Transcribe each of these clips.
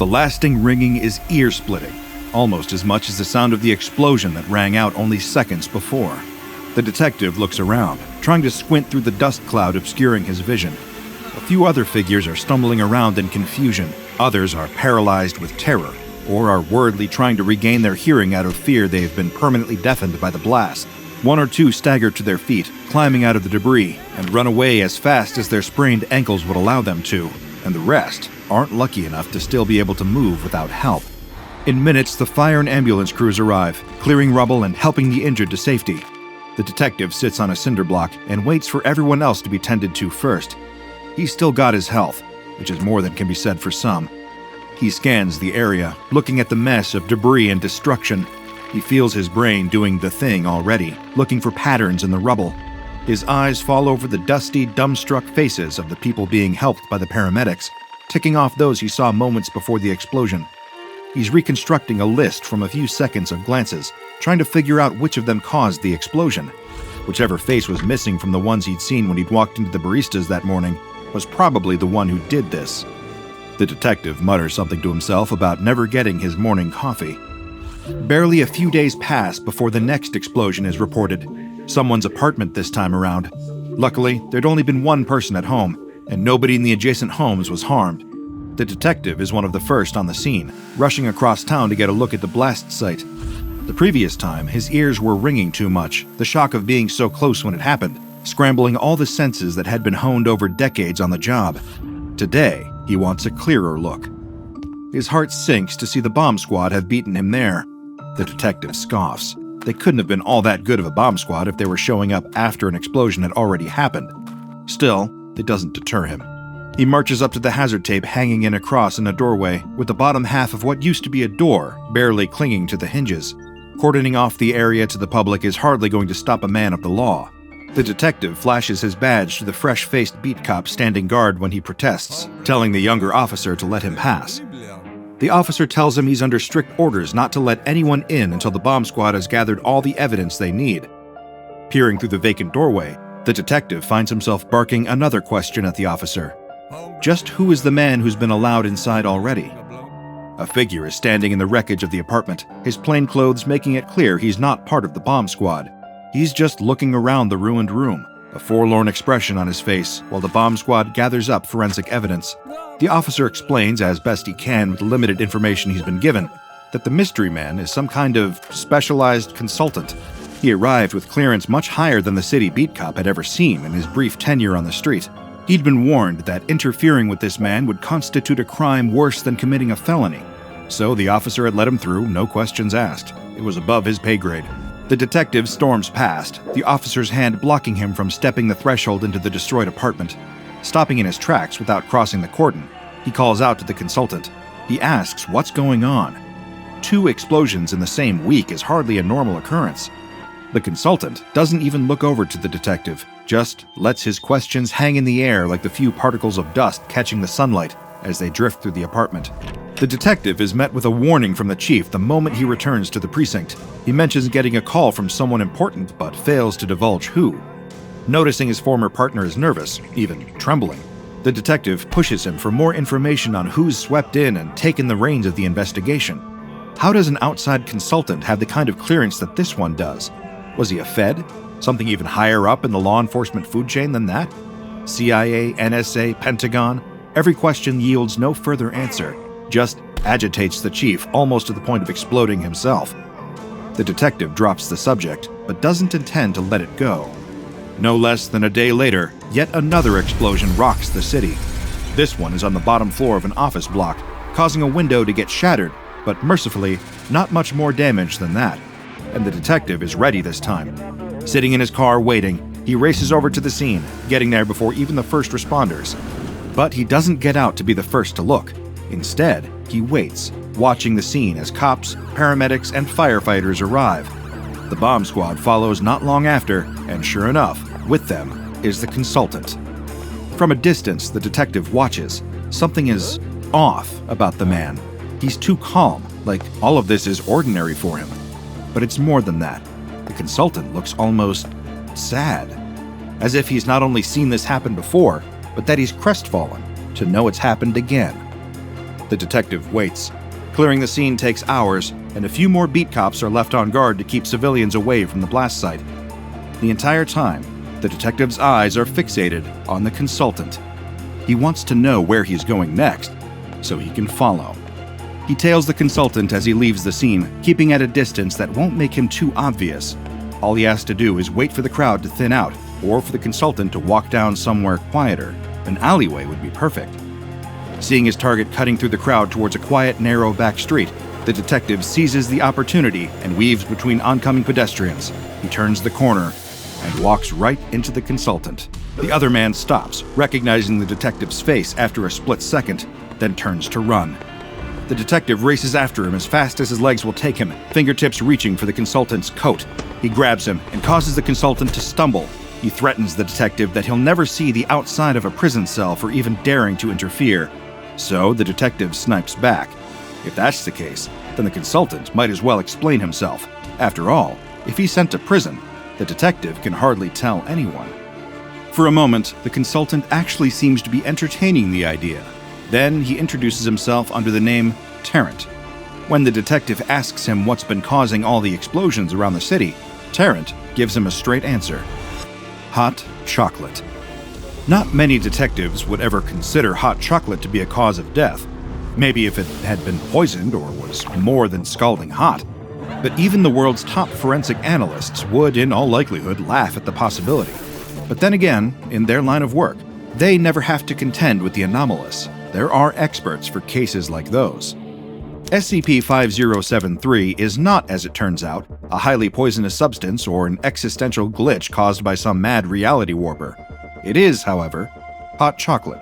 The lasting ringing is ear-splitting, almost as much as the sound of the explosion that rang out only seconds before. The detective looks around, trying to squint through the dust cloud obscuring his vision. A few other figures are stumbling around in confusion. Others are paralyzed with terror, or are wordly trying to regain their hearing out of fear they have been permanently deafened by the blast. One or two stagger to their feet, climbing out of the debris, and run away as fast as their sprained ankles would allow them to, and the rest aren't lucky enough to still be able to move without help. In minutes, the fire and ambulance crews arrive, clearing rubble and helping the injured to safety. The detective sits on a cinder block and waits for everyone else to be tended to first. He's still got his health, which is more than can be said for some. He scans the area, looking at the mess of debris and destruction. He feels his brain doing the thing already, looking for patterns in the rubble. His eyes fall over the dusty, dumbstruck faces of the people being helped by the paramedics, ticking off those he saw moments before the explosion. He's reconstructing a list from a few seconds of glances, trying to figure out which of them caused the explosion. Whichever face was missing from the ones he'd seen when he'd walked into the baristas that morning was probably the one who did this. The detective mutters something to himself about never getting his morning coffee. Barely a few days pass before the next explosion is reported. Someone's apartment this time around. Luckily, there'd only been one person at home, and nobody in the adjacent homes was harmed. The detective is one of the first on the scene, rushing across town to get a look at the blast site. The previous time, his ears were ringing too much, the shock of being so close when it happened, scrambling all the senses that had been honed over decades on the job. Today, he wants a clearer look. His heart sinks to see the bomb squad have beaten him there. The detective scoffs. They couldn't have been all that good of a bomb squad if they were showing up after an explosion had already happened. Still, it doesn't deter him. He marches up to the hazard tape hanging in a cross in a doorway, with the bottom half of what used to be a door barely clinging to the hinges. Cordoning off the area to the public is hardly going to stop a man of the law. The detective flashes his badge to the fresh-faced beat cop standing guard when he protests, telling the younger officer to let him pass. The officer tells him he's under strict orders not to let anyone in until the bomb squad has gathered all the evidence they need. Peering through the vacant doorway, the detective finds himself barking another question at the officer. Just who is the man who's been allowed inside already? A figure is standing in the wreckage of the apartment, his plain clothes making it clear he's not part of the bomb squad. He's just looking around the ruined room, a forlorn expression on his face, while the bomb squad gathers up forensic evidence. The officer explains, as best he can with the limited information he's been given, that the mystery man is some kind of specialized consultant. He arrived with clearance much higher than the city beat cop had ever seen in his brief tenure on the street. He'd been warned that interfering with this man would constitute a crime worse than committing a felony. So the officer had let him through, no questions asked. It was above his pay grade. The detective storms past, the officer's hand blocking him from stepping the threshold into the destroyed apartment. Stopping in his tracks without crossing the cordon, he calls out to the consultant. He asks what's going on. 2 explosions in the same week is hardly a normal occurrence. The consultant doesn't even look over to the detective, just lets his questions hang in the air like the few particles of dust catching the sunlight as they drift through the apartment. The detective is met with a warning from the chief the moment he returns to the precinct. He mentions getting a call from someone important, but fails to divulge who. Noticing his former partner is nervous, even trembling, the detective pushes him for more information on who's swept in and taken the reins of the investigation. How does an outside consultant have the kind of clearance that this one does? Was he a Fed? Something even higher up in the law enforcement food chain than that? CIA, NSA, Pentagon? Every question yields no further answer, just agitates the chief almost to the point of exploding himself. The detective drops the subject, but doesn't intend to let it go. No less than a day later, yet another explosion rocks the city. This one is on the bottom floor of an office block, causing a window to get shattered, but mercifully, not much more damage than that. And the detective is ready this time. Sitting in his car waiting, he races over to the scene, getting there before even the first responders. But he doesn't get out to be the first to look. Instead, he waits, watching the scene as cops, paramedics, and firefighters arrive. The bomb squad follows not long after, and sure enough, with them is the consultant. From a distance, the detective watches. Something is off about the man. He's too calm, like all of this is ordinary for him. But it's more than that. The consultant looks almost sad, as if he's not only seen this happen before, but that he's crestfallen to know it's happened again. The The detective waits. Clearing the scene takes hours, and a few more beat cops are left on guard to keep civilians away from the blast site. The entire time, the detective's eyes are fixated on the consultant. He wants to know where he's going next, so he can follow. He tails the consultant as he leaves the scene, keeping at a distance that won't make him too obvious. All he has to do is wait for the crowd to thin out, or for the consultant to walk down somewhere quieter. An alleyway would be perfect. Seeing his target cutting through the crowd towards a quiet, narrow back street, the detective seizes the opportunity and weaves between oncoming pedestrians. He turns the corner and walks right into the consultant. The other man stops, recognizing the detective's face after a split second, then turns to run. The detective races after him as fast as his legs will take him, fingertips reaching for the consultant's coat. He grabs him and causes the consultant to stumble. He threatens the detective that he'll never see the outside of a prison cell for even daring to interfere. So the detective snipes back. If that's the case, then the consultant might as well explain himself. After all, if he's sent to prison, the detective can hardly tell anyone. For a moment, the consultant actually seems to be entertaining the idea. Then he introduces himself under the name Tarrant. When the detective asks him what's been causing all the explosions around the city, Tarrant gives him a straight answer. Hot chocolate. Not many detectives would ever consider hot chocolate to be a cause of death. Maybe if it had been poisoned or was more than scalding hot. But even the world's top forensic analysts would, in all likelihood, laugh at the possibility. But then again, in their line of work, they never have to contend with the anomalous. There are experts for cases like those. SCP-5073 is not, as it turns out, a highly poisonous substance or an existential glitch caused by some mad reality warper. It is, however, hot chocolate.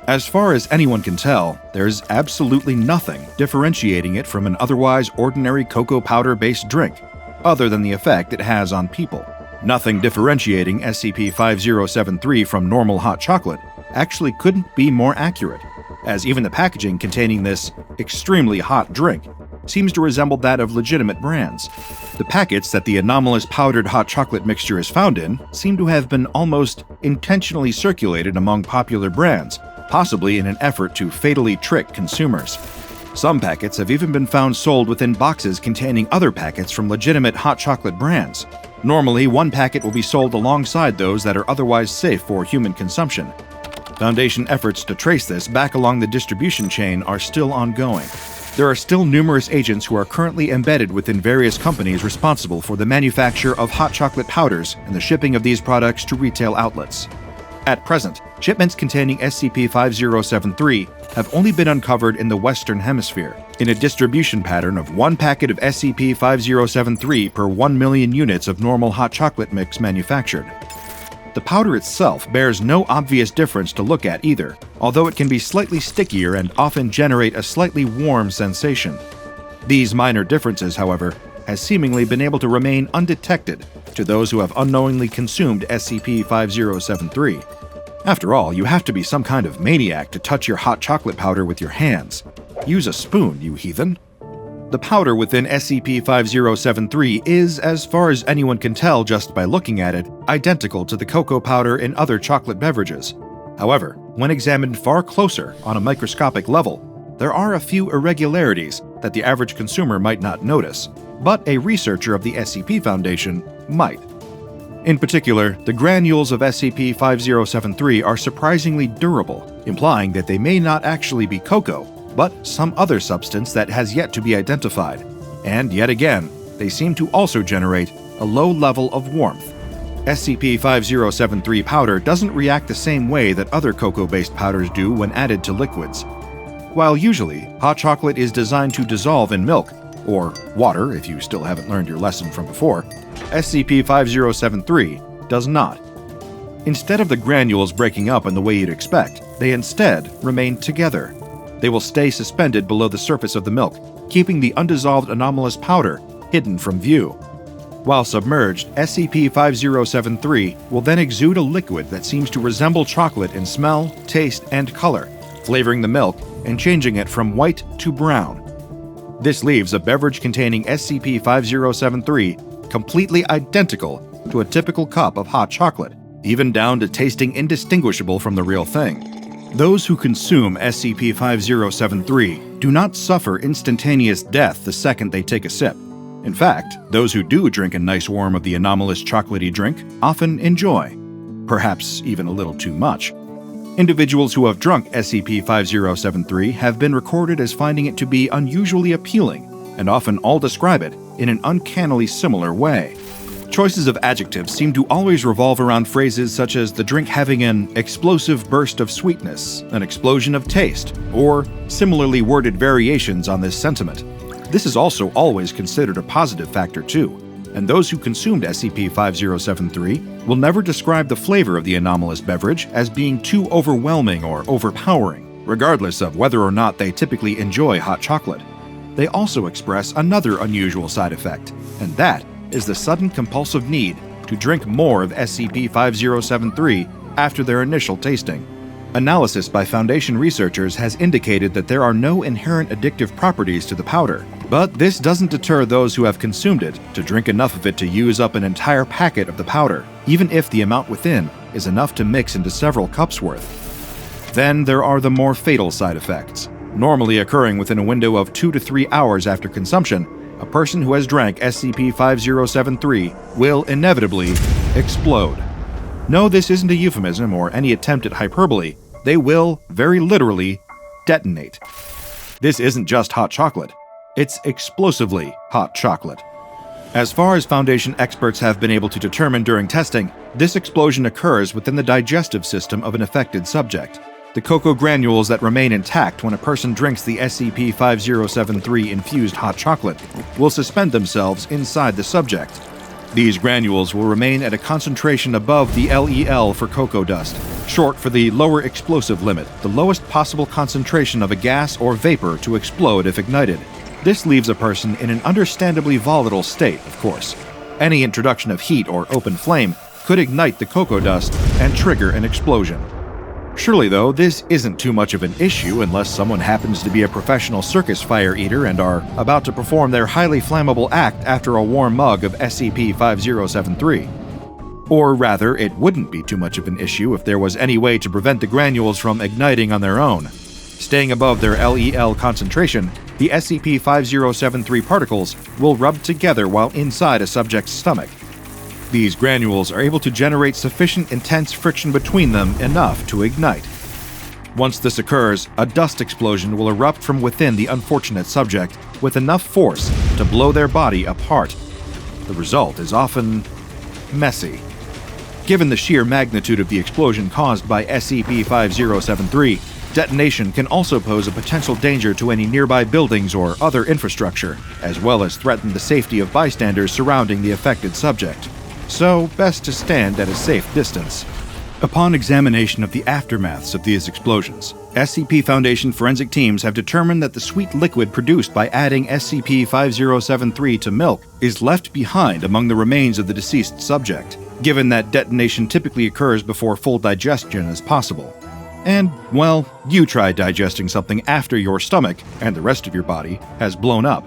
As far as anyone can tell, there's absolutely nothing differentiating it from an otherwise ordinary cocoa powder-based drink, other than the effect it has on people. Nothing differentiating SCP-5073 from normal hot chocolate actually couldn't be more accurate, as even the packaging containing this extremely hot drink seems to resemble that of legitimate brands. The packets that the anomalous powdered hot chocolate mixture is found in seem to have been almost intentionally circulated among popular brands, possibly in an effort to fatally trick consumers. Some packets have even been found sold within boxes containing other packets from legitimate hot chocolate brands. Normally, one packet will be sold alongside those that are otherwise safe for human consumption. Foundation efforts to trace this back along the distribution chain are still ongoing. There are still numerous agents who are currently embedded within various companies responsible for the manufacture of hot chocolate powders and the shipping of these products to retail outlets. At present, shipments containing SCP-5073 have only been uncovered in the Western Hemisphere, in a distribution pattern of one packet of SCP-5073 per 1 million units of normal hot chocolate mix manufactured. The powder itself bears no obvious difference to look at either, although it can be slightly stickier and often generate a slightly warm sensation. These minor differences, however, has seemingly been able to remain undetected to those who have unknowingly consumed SCP-5073. After all, you have to be some kind of maniac to touch your hot chocolate powder with your hands. Use a spoon, you heathen. The powder within SCP-5073 is, as far as anyone can tell just by looking at it, identical to the cocoa powder in other chocolate beverages. However, when examined far closer on a microscopic level, there are a few irregularities that the average consumer might not notice, but a researcher of the SCP Foundation might. In particular, the granules of SCP-5073 are surprisingly durable, implying that they may not actually be cocoa, but some other substance that has yet to be identified. And yet again, they seem to also generate a low level of warmth. SCP-5073 powder doesn't react the same way that other cocoa-based powders do when added to liquids. While usually, hot chocolate is designed to dissolve in milk, or water if you still haven't learned your lesson from before, SCP-5073 does not. Instead of the granules breaking up in the way you'd expect, they instead remain together. They will stay suspended below the surface of the milk, keeping the undissolved anomalous powder hidden from view. While submerged, SCP-5073 will then exude a liquid that seems to resemble chocolate in smell, taste, and color, flavoring the milk and changing it from white to brown. This leaves a beverage containing SCP-5073 completely identical to a typical cup of hot chocolate, even down to tasting indistinguishable from the real thing. Those who consume SCP-5073 do not suffer instantaneous death the second they take a sip. In fact, those who do drink a nice warm of the anomalous chocolatey drink often enjoy, perhaps even a little too much. Individuals who have drunk SCP-5073 have been recorded as finding it to be unusually appealing, and often all describe it in an uncannily similar way. Choices of adjectives seem to always revolve around phrases such as the drink having an explosive burst of sweetness, an explosion of taste, or similarly worded variations on this sentiment. This is also always considered a positive factor too, and those who consumed SCP-5073 will never describe the flavor of the anomalous beverage as being too overwhelming or overpowering, regardless of whether or not they typically enjoy hot chocolate. They also express another unusual side effect, and that is the sudden compulsive need to drink more of SCP-5073 after their initial tasting. Analysis by Foundation researchers has indicated that there are no inherent addictive properties to the powder, but this doesn't deter those who have consumed it to drink enough of it to use up an entire packet of the powder, even if the amount within is enough to mix into several cups worth. Then there are the more fatal side effects. Normally occurring within a window of 2 to 3 hours after consumption, a person who has drank SCP-5073 will inevitably explode. No, this isn't a euphemism or any attempt at hyperbole. They will, very literally, detonate. This isn't just hot chocolate. It's explosively hot chocolate. As far as Foundation experts have been able to determine during testing, this explosion occurs within the digestive system of an affected subject. The cocoa granules that remain intact when a person drinks the SCP-5073 infused hot chocolate will suspend themselves inside the subject. These granules will remain at a concentration above the LEL for cocoa dust, short for the lower explosive limit, the lowest possible concentration of a gas or vapor to explode if ignited. This leaves a person in an understandably volatile state, of course. Any introduction of heat or open flame could ignite the cocoa dust and trigger an explosion. Surely, though, this isn't too much of an issue unless someone happens to be a professional circus fire eater and are about to perform their highly flammable act after a warm mug of SCP-5073. Or rather, it wouldn't be too much of an issue if there was any way to prevent the granules from igniting on their own. Staying above their LEL concentration, the SCP-5073 particles will rub together while inside a subject's stomach. These granules are able to generate sufficient intense friction between them enough to ignite. Once this occurs, a dust explosion will erupt from within the unfortunate subject with enough force to blow their body apart. The result is often messy. Given the sheer magnitude of the explosion caused by SCP-5073, detonation can also pose a potential danger to any nearby buildings or other infrastructure, as well as threaten the safety of bystanders surrounding the affected subject. So, best to stand at a safe distance. Upon examination of the aftermaths of these explosions, SCP Foundation forensic teams have determined that the sweet liquid produced by adding SCP-5073 to milk is left behind among the remains of the deceased subject, given that detonation typically occurs before full digestion is possible. And, well, you try digesting something after your stomach and the rest of your body has blown up.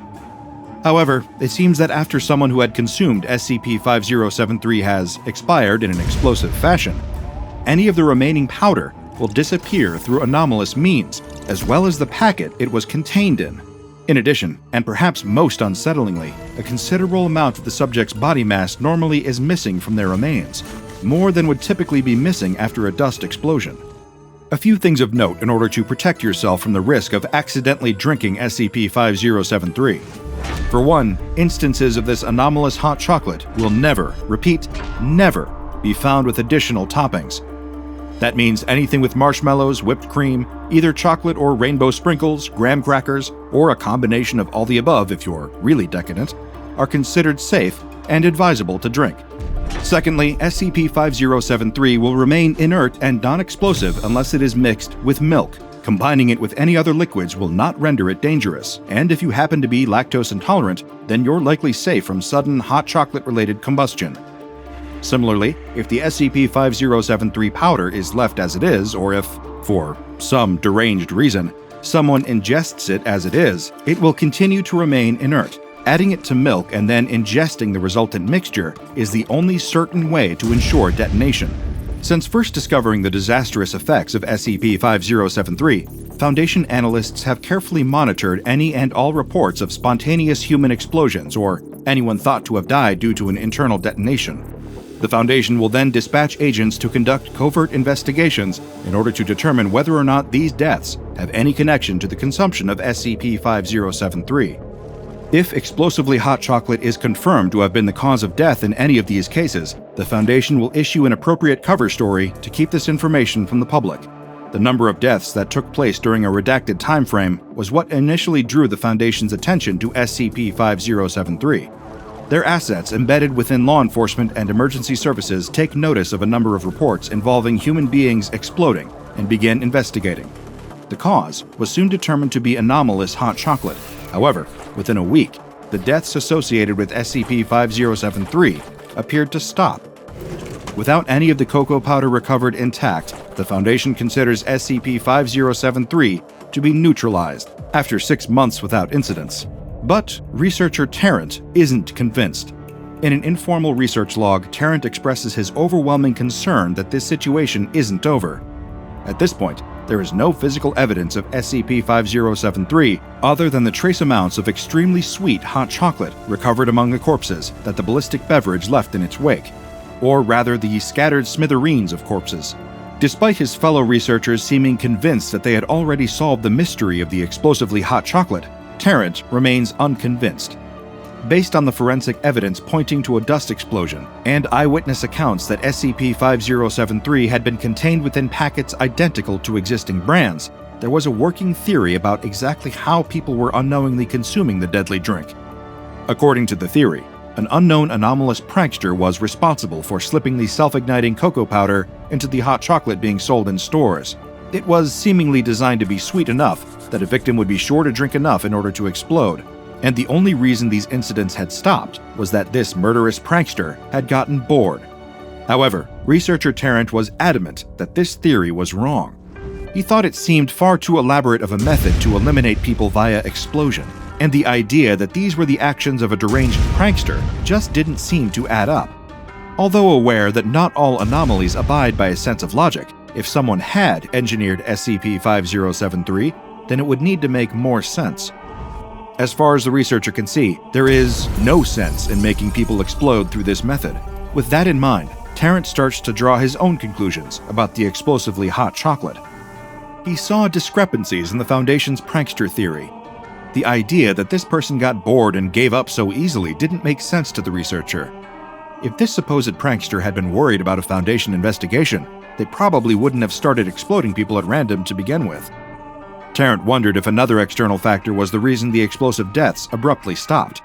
However, it seems that after someone who had consumed SCP-5073 has expired in an explosive fashion, any of the remaining powder will disappear through anomalous means, as well as the packet it was contained in. In addition, and perhaps most unsettlingly, a considerable amount of the subject's body mass normally is missing from their remains, more than would typically be missing after a dust explosion. A few things of note in order to protect yourself from the risk of accidentally drinking SCP-5073. For one, instances of this anomalous hot chocolate will never, repeat, never, be found with additional toppings. That means anything with marshmallows, whipped cream, either chocolate or rainbow sprinkles, graham crackers, or a combination of all the above if you're really decadent, are considered safe and advisable to drink. Secondly, SCP-5073 will remain inert and non-explosive unless it is mixed with milk. Combining it with any other liquids will not render it dangerous, and if you happen to be lactose intolerant, then you're likely safe from sudden hot chocolate-related combustion. Similarly, if the SCP-5073 powder is left as it is, or if, for some deranged reason, someone ingests it as it is, it will continue to remain inert. Adding it to milk and then ingesting the resultant mixture is the only certain way to ensure detonation. Since first discovering the disastrous effects of SCP-5073, Foundation analysts have carefully monitored any and all reports of spontaneous human explosions or anyone thought to have died due to an internal detonation. The Foundation will then dispatch agents to conduct covert investigations in order to determine whether or not these deaths have any connection to the consumption of SCP-5073. If explosively hot chocolate is confirmed to have been the cause of death in any of these cases, the Foundation will issue an appropriate cover story to keep this information from the public. The number of deaths that took place during a redacted time frame was what initially drew the Foundation's attention to SCP-5073. Their assets embedded within law enforcement and emergency services take notice of a number of reports involving human beings exploding and begin investigating. The cause was soon determined to be anomalous hot chocolate. However, within a week, the deaths associated with SCP-5073 appeared to stop. Without any of the cocoa powder recovered intact, the Foundation considers SCP-5073 to be neutralized after 6 months without incidents. But researcher Tarrant isn't convinced. In an informal research log, Tarrant expresses his overwhelming concern that this situation isn't over. At this point, there is no physical evidence of SCP-5073 other than the trace amounts of extremely sweet hot chocolate recovered among the corpses that the ballistic beverage left in its wake, or rather the scattered smithereens of corpses. Despite his fellow researchers seeming convinced that they had already solved the mystery of the explosively hot chocolate, Tarrant remains unconvinced. Based on the forensic evidence pointing to a dust explosion and eyewitness accounts that SCP-5073 had been contained within packets identical to existing brands, there was a working theory about exactly how people were unknowingly consuming the deadly drink. According to the theory, an unknown anomalous prankster was responsible for slipping the self-igniting cocoa powder into the hot chocolate being sold in stores. It was seemingly designed to be sweet enough that a victim would be sure to drink enough in order to explode. And the only reason these incidents had stopped was that this murderous prankster had gotten bored. However, researcher Tarrant was adamant that this theory was wrong. He thought it seemed far too elaborate of a method to eliminate people via explosion, and the idea that these were the actions of a deranged prankster just didn't seem to add up. Although aware that not all anomalies abide by a sense of logic, if someone had engineered SCP-5073, then it would need to make more sense. As far as the researcher can see, there is no sense in making people explode through this method. With that in mind, Tarrant starts to draw his own conclusions about the explosively hot chocolate. He saw discrepancies in the Foundation's prankster theory. The idea that this person got bored and gave up so easily didn't make sense to the researcher. If this supposed prankster had been worried about a Foundation investigation, they probably wouldn't have started exploding people at random to begin with. Tarrant wondered if another external factor was the reason the explosive deaths abruptly stopped.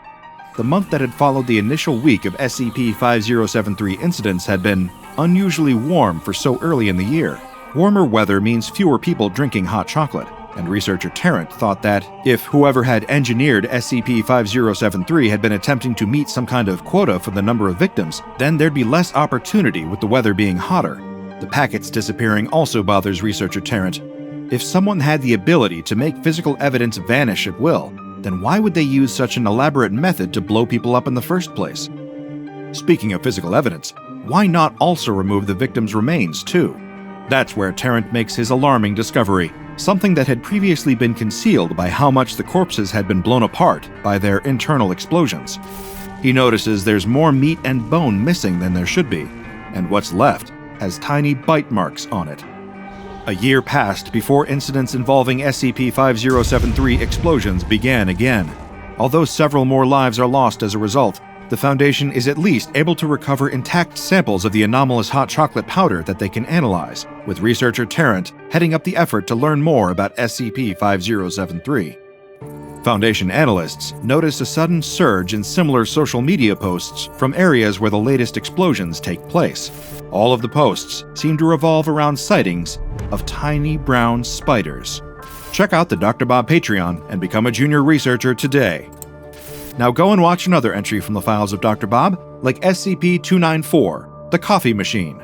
The month that had followed the initial week of SCP-5073 incidents had been unusually warm for so early in the year. Warmer weather means fewer people drinking hot chocolate, and researcher Tarrant thought that if whoever had engineered SCP-5073 had been attempting to meet some kind of quota for the number of victims, then there'd be less opportunity with the weather being hotter. The packets disappearing also bothers researcher Tarrant. If someone had the ability to make physical evidence vanish at will, then why would they use such an elaborate method to blow people up in the first place? Speaking of physical evidence, why not also remove the victims' remains too? That's where Tarrant makes his alarming discovery, something that had previously been concealed by how much the corpses had been blown apart by their internal explosions. He notices there's more meat and bone missing than there should be, and what's left has tiny bite marks on it. A year passed before incidents involving SCP-5073 explosions began again. Although several more lives are lost as a result, the Foundation is at least able to recover intact samples of the anomalous hot chocolate powder that they can analyze, with researcher Tarrant heading up the effort to learn more about SCP-5073. Foundation analysts notice a sudden surge in similar social media posts from areas where the latest explosions take place. All of the posts seem to revolve around sightings of tiny brown spiders. Check out the DrBob Patreon and become a junior researcher today. Now go and watch another entry from the files of DrBob, like SCP-294, the coffee machine.